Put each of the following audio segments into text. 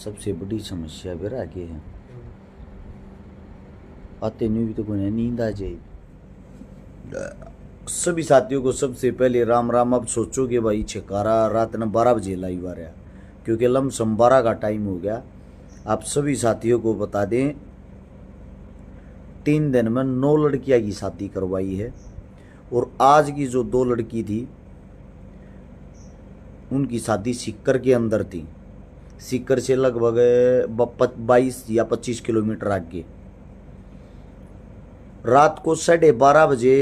सबसे बड़ी समस्या फिर आगे है। आते नहीं भी तो कोई नींद आ जाए। सभी साथियों को सबसे पहले राम राम। अब सोचो कि भाई छकारा रात ने 12 बजे लाई हुआ रहा, क्योंकि लमसम 12 का टाइम हो गया। आप सभी साथियों को बता दें 3 दिन में 9 लड़कियां की शादी करवाई है, और आज की जो 2 लड़की थी उनकी शादी सीकर के अंदर थी। सीकर से लगभग 22 या 25 किलोमीटर आगे। रात को 12:30 बजे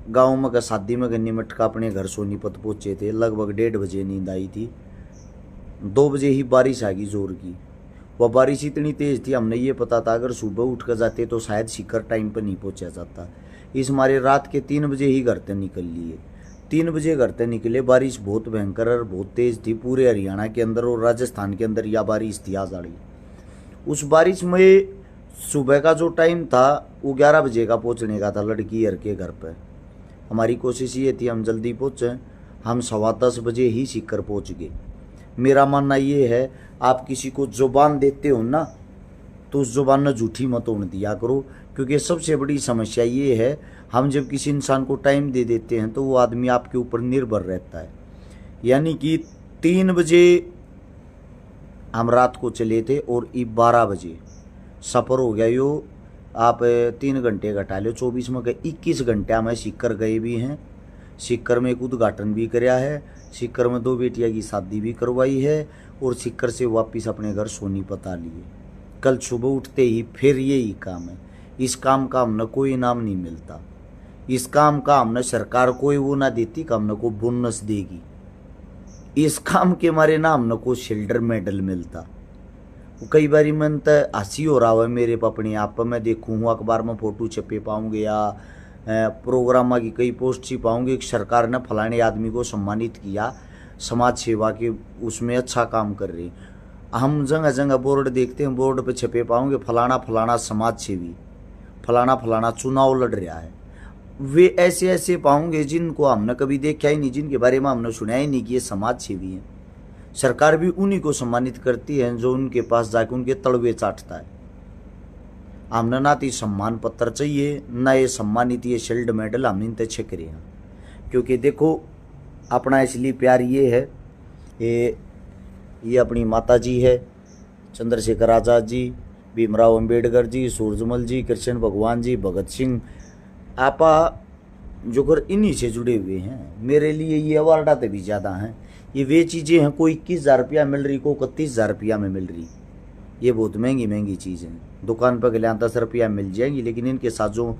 गांव में का शादी में निमट का अपने घर सोनीपत पहुंचे थे। लगभग 1:30 बजे नींद आई थी। 2 बजे ही बारिश आ गई जोर की। वह बारिश इतनी तेज थी, हमने ये पता था अगर सुबह उठ कर जाते तो शायद सीकर टाइम पर नहीं पहुंचा जाता। इस मारे रात के 3 बजे ही घर से निकल लिए। 3 बजे घर से निकले। बारिश बहुत भयंकर और बहुत तेज थी। पूरे हरियाणा के अंदर और राजस्थान के अंदर यह बारिश थी आजाड़ी। उस बारिश में सुबह का जो टाइम था वो 11 बजे का पहुंचने का था लड़की हर के घर पर। हमारी कोशिश ये थी हम जल्दी पहुँचें। हम 10:15 बजे ही सीकर पहुँच गए। मेरा मानना ये है, आप किसी को जुबान देते हो ना तो उस जुबान में झूठी मत होने दिया करो, क्योंकि सबसे बड़ी समस्या ये है हम जब किसी इंसान को टाइम दे देते हैं तो वो आदमी आपके ऊपर निर्भर रहता है। यानी कि 3 बजे हम रात को चले थे और 12 बजे सफ़र हो गया। यो आप 3 घंटे घटा लो, 24 में 21 घंटे हमें सीकर गए भी हैं। सीकर में एक उद्घाटन भी कराया है। सीकर में 2 बेटियां की शादी भी करवाई है और सीकर से वापस अपने घर सोनीपत आ लिए। कल सुबह उठते ही फिर यही काम है। इस काम का हमने कोई इनाम नहीं मिलता। इस काम का हमने सरकार कोई वो ना देती कि हमने को बोनस देगी। इस काम के मारे ना हमने को सिल्वर मेडल मिलता। कई बारी मन तो हंसी हो रहा है मेरे अपने आप पर। मैं देखूँ अखबार में फोटो छपे पाऊँगे या प्रोग्राम की कई पोस्ट सी पाऊँगी कि सरकार ने फलाने आदमी को सम्मानित किया समाज सेवा के उसमें अच्छा काम कर रहे। हम जगह जगह बोर्ड देखते हैं, बोर्ड पे छपे पाऊँगे फलाना फलाना समाज सेवी, फलाना फलाना चुनाव लड़ रहा है। वे ऐसे ऐसे पाऊँगे जिनको हमने कभी देखा ही नहीं, जिनके बारे में हमने सुना ही नहीं कि ये समाज सेवी हैं। सरकार भी उन्हीं को सम्मानित करती है जो उनके पास जाके उनके तलवे चाटता है। हमने ना तो सम्मान पत्र चाहिए ना ये सम्मानित ये शिल्ड मेडल हम इन तक छक रहे हैं। क्योंकि देखो अपना इसलिए प्यार ये है, ये अपनी माता जी है, चंद्रशेखर आज़ाद जी, भीमराव अंबेडकर जी, सूरजमल जी, कृष्ण भगवान जी, भगत सिंह आपा जो कर इन्हीं से जुड़े हुए हैं। मेरे लिए ये अवार्ड आते भी ज़्यादा हैं। ये वे चीज़ें हैं, कोई 21,000 रुपया मिल रही, को 31,000 रुपया में मिल रही। ये बहुत महंगी महंगी चीज़ हैं। दुकान पर गले 10 रुपया मिल जाएंगी, लेकिन इनके साथ जो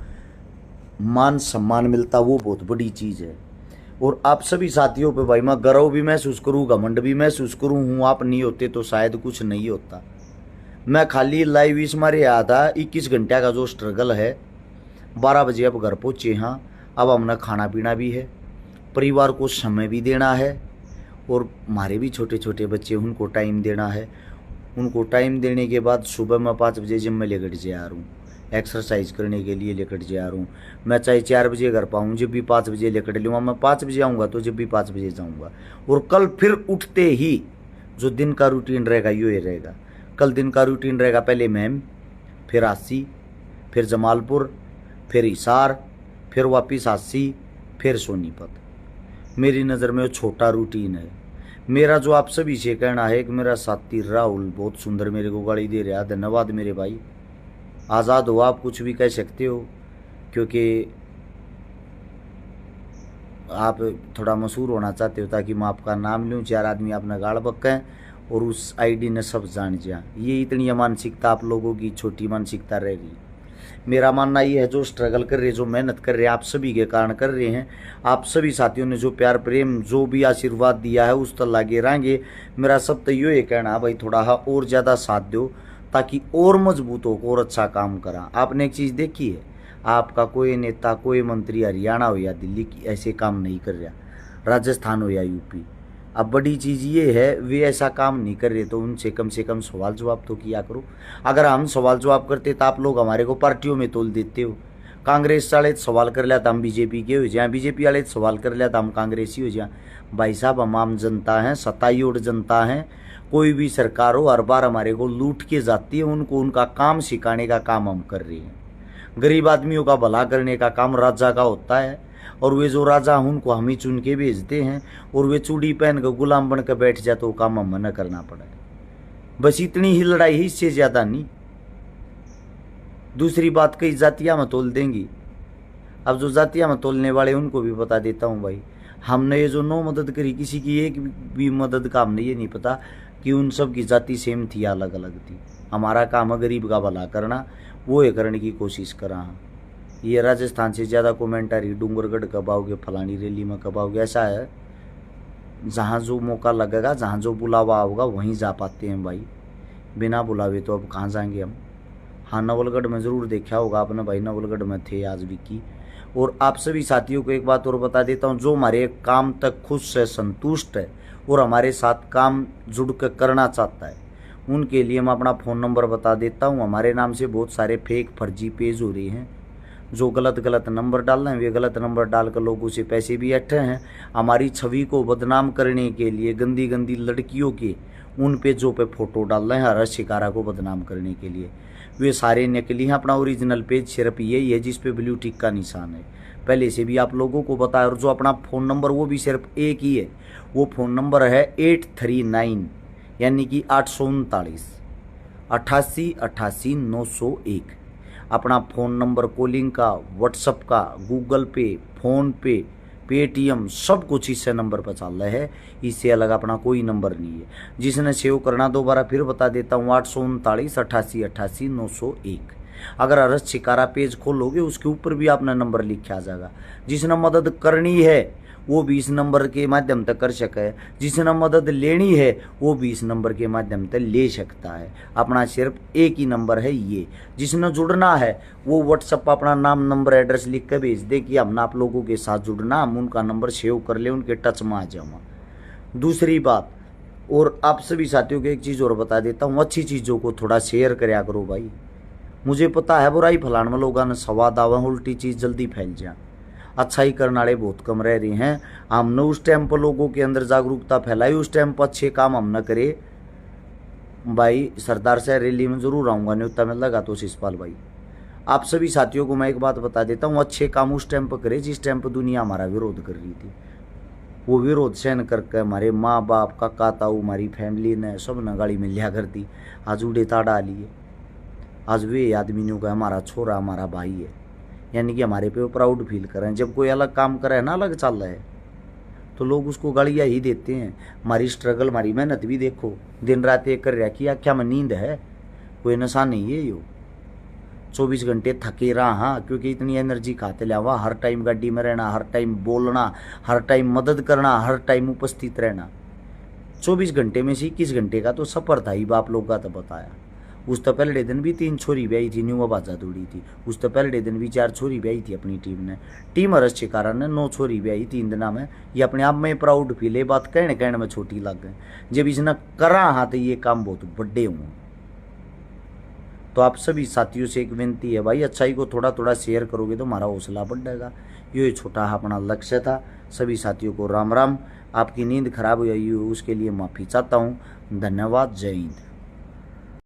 मान सम्मान मिलता वो बहुत बड़ी चीज़ है। और आप सभी साथियों पे भाई मैं गर्व भी महसूस करूँ, घमंड भी महसूस करूँ हूँ। आप नहीं होते तो शायद कुछ नहीं होता। मैं खाली लाइव इस मारे आया था 21 घंटे का जो स्ट्रगल है। 12 बजे अब घर पहुँचे। हाँ, अब हमने खाना पीना भी है, परिवार को समय भी देना है, और हमारे भी छोटे छोटे बच्चे उनको टाइम देना है। उनको टाइम देने के बाद सुबह मैं 5 बजे जिम में लेकर जा रहा हूँ, एक्सरसाइज करने के लिए लेकर जा रहा हूँ। मैं चाहे 4 बजे घर पाऊँ, जब भी 5 बजे लेकर लूँगा। मैं 5 बजे आऊँगा तो जब भी 5 बजे जाऊँगा। और कल फिर उठते ही जो दिन का रूटीन रहेगा ये रहेगा। कल दिन का रूटीन रहेगा, पहले मैम, फिर आसी, फिर जमालपुर, फिर हिसार, फिर वापिस आसी, फिर सोनीपत। मेरी नज़र में वो छोटा रूटीन है। मेरा जो आप सभी से कहना है कि मेरा साथी राहुल बहुत सुंदर मेरे को गाड़ी दे रहा है। धन्यवाद मेरे भाई। आज़ाद हो, आप कुछ भी कह सकते हो, क्योंकि आप थोड़ा मशहूर होना चाहते हो ताकि मैं आपका नाम लूँ, 4 आदमी अपना गाड़ बक्कें और उस आईडी ने सब जान जा। ये इतनी मानसिकता आप लोगों की छोटी मानसिकता रहेगी। मेरा मानना ये है जो स्ट्रगल कर रहे, जो मेहनत कर रहे हैं, आप सभी के कारण कर रहे हैं। आप सभी साथियों ने जो प्यार प्रेम जो भी आशीर्वाद दिया है उस तरह लागे रहेंगे। मेरा सब तो ये कहना है भाई थोड़ा और ज़्यादा साथ दो ताकि और मजबूत हो और अच्छा काम करा। आपने एक चीज़ देखी है, आपका कोई नेता कोई मंत्री हरियाणा हो या दिल्ली की ऐसे काम नहीं कर रहा, राजस्थान हो या यूपी। अब बड़ी चीज़ ये है वे ऐसा काम नहीं कर रहे तो उनसे कम से कम सवाल जवाब तो किया करो। अगर हम सवाल जवाब करते तो आप लोग हमारे को पार्टियों में तोल देते हो। कांग्रेस वाले सवाल कर लिया तो हम बीजेपी के हो जाए, बीजेपी वाले सवाल कर लिया तो हम कांग्रेसी हो जाए। भाई साहब हम आम जनता हैं, सताई और जनता हैं। कोई भी सरकार हो हर बार हमारे को लूट के जाती है, उनको उनका काम सिखाने का काम हम कर रहे हैं। गरीब आदमियों का भला करने का काम राजा का होता है, और वे जो राजा हैं उनको हम ही चुन के भेजते हैं, और वे चूड़ी पहन कर गुलाम बन कर बैठ जाए तो वो काम हमें न करना पड़े। बस इतनी ही लड़ाई है, इससे ज़्यादा नहीं। दूसरी बात कई जातियाँ में तोल देंगी। अब जो जातियाँ में तोलने वाले उनको भी बता देता हूँ भाई, हमने ये जो 9 मदद करी, किसी की एक भी मदद का हमने ये नहीं पता कि उन सब की जाति सेम थी या अलग अलग थी। हमारा काम है गरीब का भला करना, वो ये करने की कोशिश करा। ये राजस्थान से ज़्यादा कमेंट आ रही, डूंगरगढ़ कब आओगे, फलानी रैली में कब आओगे। ऐसा है, जहाँ जो मौका लगेगा, जहाँ जो बुलावा होगा वहीं जा पाते हैं भाई, बिना बुलावे तो अब कहाँ जाएंगे हम। हाँ, नवलगढ़ में ज़रूर देखा होगा आपने भाई, नवलगढ़ में थे आज भी की। और आप सभी साथियों को एक बात और बता देता हूँ, जो हमारे काम तक खुश है, संतुष्ट है और हमारे साथ काम जुड़ कर करना चाहता है, उनके लिए मैं अपना फ़ोन नंबर बता देता हूँ। हमारे नाम से बहुत सारे फेक फर्जी पेज हो रहे हैं, जो गलत नंबर डाल रहे हैं, वे गलत नंबर डालकर लोगों से पैसे भी अट्ठे हैं। हमारी छवि को बदनाम करने के लिए गंदी गंदी लड़कियों के उन पेजों पे फोटो डाल रहे हैं, हर शिकारा को बदनाम करने के लिए। वे सारे नकली हैं, अपना ओरिजिनल पेज सिर्फ यही है जिस पे ब्लू टिक का निशान है। पहले से भी आप लोगों को बताया, और जो अपना फ़ोन नंबर वो भी सिर्फ एक ही है, वो फ़ोन नंबर है 839 यानी कि 839 88 88 901। अपना फ़ोन नंबर कॉलिंग का, व्हाट्सअप का, गूगल पे, फ़ोन पे, पेटीएम सब कुछ इससे नंबर पर चल रहा है, इससे अलग अपना कोई नंबर नहीं है। जिसने सेव करना दोबारा फिर बता देता हूँ, 839 88 88 901। अगर अरस शिकारा पेज खोलोगे उसके ऊपर भी अपना नंबर लिखा आ जाएगा। जिसने मदद करनी है वो भी इस नंबर के माध्यम तक कर सके, जिसने मदद लेनी है वो भी इस नंबर के माध्यम तक ले सकता है। अपना सिर्फ एक ही नंबर है ये। जिसने जुड़ना है वो व्हाट्सअप अपना नाम, नंबर, एड्रेस लिख कर भेज दे कि हमने आप लोगों के साथ जुड़ना, हम उनका नंबर सेव कर ले, उनके टच में आ जाऊँगा। दूसरी बात, और आप सभी साथियों को एक चीज़ और बता देता हूँ, अच्छी चीज़ों को थोड़ा शेयर कराया करो भाई। मुझे पता है बुराई फैलाने में लोगों ने स्वाद आवा, उल्टी चीज़ जल्दी फैल जाए, अच्छाई करने वाले बहुत कम रह रहे हैं। हमने उस टाइम पर लोगों के अंदर जागरूकता फैलाई, उस टाइम पर अच्छे काम हम न करे भाई। सरदार से रैली में जरूर आऊँगा, न्योता में लगा तो शिषपाल भाई। आप सभी साथियों को मैं एक बात बता देता हूँ, अच्छे काम उस टाइम पर करे जिस टाइम पर दुनिया हमारा विरोध कर रही थी। वो विरोध सहन करके हमारे माँ बाप, काका ताऊ, हमारी फैमिली ने सब ने गाड़ी में लिया कर दी। आज उड़े ताड़ा लिए, आज वे आदमियों का हमारा छोरा, हमारा भाई है, यानी कि हमारे पे वो प्राउड फील करें। जब कोई अलग काम करे ना, अलग चल रहा है, तो लोग उसको गालियाँ ही देते हैं। हमारी स्ट्रगल, हमारी मेहनत भी देखो, दिन रात एक कर रहा कि क्या में नींद है, कोई नशा नहीं है। यो 24 घंटे थके रहा, हाँ, क्योंकि इतनी एनर्जी खाते लिया हुआ, हर टाइम गाड़ी में रहना, हर टाइम बोलना, हर टाइम मदद करना, हर टाइम उपस्थित रहना। 24 घंटे में से 21 घंटे का तो सफ़र था ही, बाप लोग का तो बताया। उस तो पहले दिन भी 3 छोरी ब्याई थी, न्यू बाजा दौड़ी थी। उस तो पहले दिन भी 4 छोरी ब्याई थी अपनी टीम ने। टीम हरस शिकारा ने 9 छोरी ब्याई 3 दिन में। ये अपने आप में प्राउड फील है, बात कहने में छोटी लग गई। जब इसने करा हाँ तो ये काम बहुत बड़े हुए। तो आप सभी साथियों से एक विनती है भाई, अच्छाई को थोड़ा थोड़ा शेयर करोगे तो हमारा हौसला बढ़ेगा। ये छोटा अपना लक्ष्य था। सभी साथियों को राम राम। आपकी नींद खराब हुई उसके लिए माफ़ी चाहता हूँ। धन्यवाद। जय हिंद।